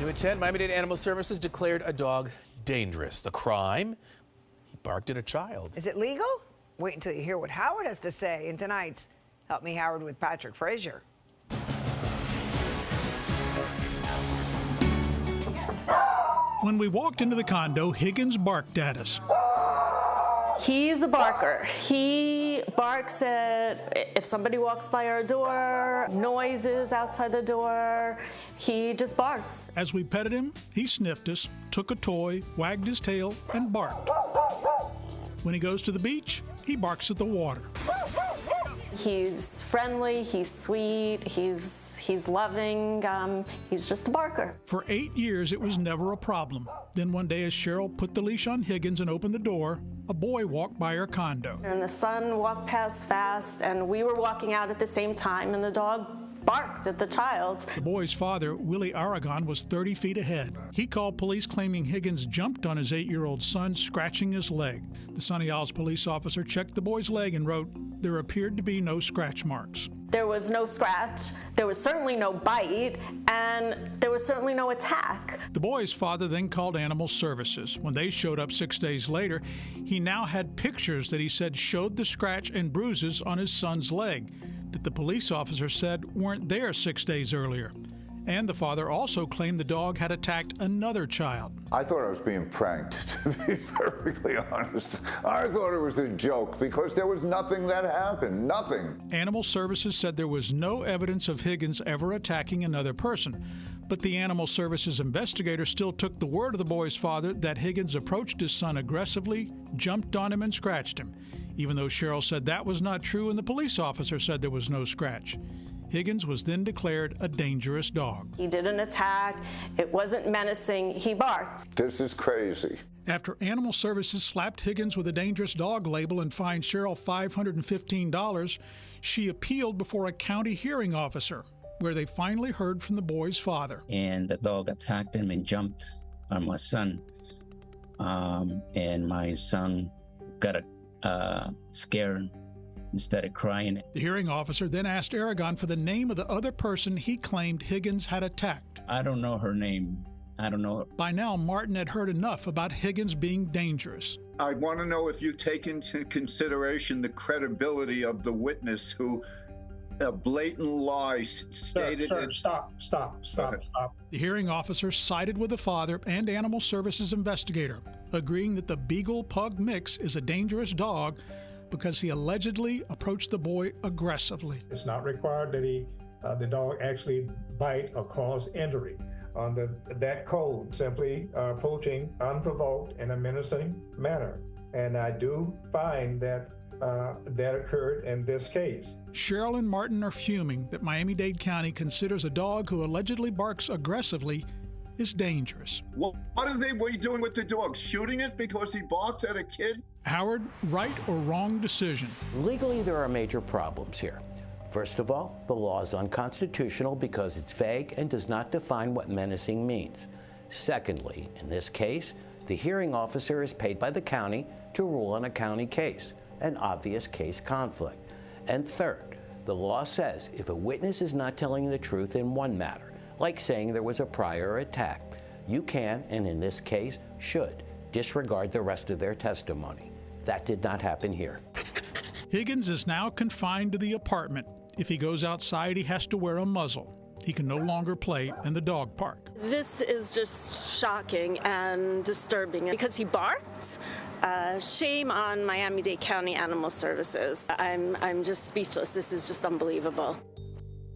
New at 10, Miami-Dade Animal Services declared a dog dangerous. The crime? He barked at a child. Is it legal? Wait until you hear what Howard has to say in tonight's Help Me Howard with Patrick Fraser. When we walked into the condo, Higgins barked at us. He's a barker. He barks at if somebody walks by our door, noises outside the door. He just barks. As we petted him, he sniffed us, took a toy, wagged his tail, and barked. When he goes to the beach, he barks at the water. He's friendly, he's sweet, he's loving, he's just a barker. For 8 years, it was never a problem. Then one day, as Cheryl put the leash on Higgins and opened the door, a boy walked by her condo. And the son walked past fast, and we were walking out at the same time, and the dog barked at the child. The boy's father, Willie Aragon, was 30 feet ahead. He called police claiming Higgins jumped on his 8-year-old son, scratching his leg. The Sunny Isles police officer checked the boy's leg and wrote, there appeared to be no scratch marks. There was no scratch, there was certainly no bite, and there was certainly no attack. The boy's father then called Animal Services. When they showed up 6 days later, he now had pictures that he said showed the scratch and bruises on his son's leg that the police officer said weren't there 6 days earlier. And the father also claimed the dog had attacked another child. I thought I was being pranked, to be perfectly honest. I thought it was a joke because there was nothing that happened, nothing. Animal Services said there was no evidence of Higgins ever attacking another person. But the Animal Services investigator still took the word of the boy's father that Higgins approached his son aggressively, jumped on him, and scratched him, even though Cheryl said that was not true and the police officer said there was no scratch. Higgins was then declared a dangerous dog. He didn't attack, it wasn't menacing, he barked. This is crazy. After Animal Services slapped Higgins with a dangerous dog label and fined Cheryl $515, she appealed before a county hearing officer, where they finally heard from the boy's father. And the dog attacked him and jumped on my son. And my son got scared and started crying. The hearing officer then asked Aragon for the name of the other person he claimed Higgins had attacked. I don't know her name. I don't know her. By now, Martin had heard enough about Higgins being dangerous. I want to know if you take into consideration the credibility of the witness who a blatant lie stated. Sir, stop. The hearing officer sided with the father and Animal Services investigator, agreeing that the Beagle Pug mix is a dangerous dog because he allegedly approached the boy aggressively. It's not required that the dog actually bite or cause injury. On that code, simply approaching unprovoked in a menacing manner. And I do find that that occurred in this case. Cheryl and Martin are fuming that Miami-Dade County considers a dog who allegedly barks aggressively is dangerous. What are we doing with the dog? Shooting it because he barks at a kid? Howard, right or wrong decision? Legally, there are major problems here. First of all, the law is unconstitutional because it's vague and does not define what menacing means. Secondly, in this case, the hearing officer is paid by the county to rule on a county case, an obvious case conflict. And third, the law says if a witness is not telling the truth in one matter, like saying there was a prior attack, you can, and in this case, should, disregard the rest of their testimony. That did not happen here. Higgins is now confined to the apartment. If he goes outside, he has to wear a muzzle. He can no longer play in the dog park. This is just shocking and disturbing because he barked. Shame on Miami-Dade County Animal Services. I'm just speechless. This is just unbelievable.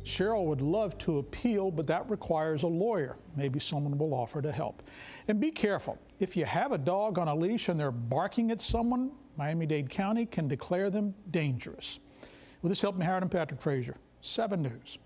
Cheryl would love to appeal, but that requires a lawyer. Maybe someone will offer to help. And be careful. If you have a dog on a leash and they're barking at someone, Miami-Dade County can declare them dangerous. With this, Help Me Howard and Patrick Fraser, 7 News.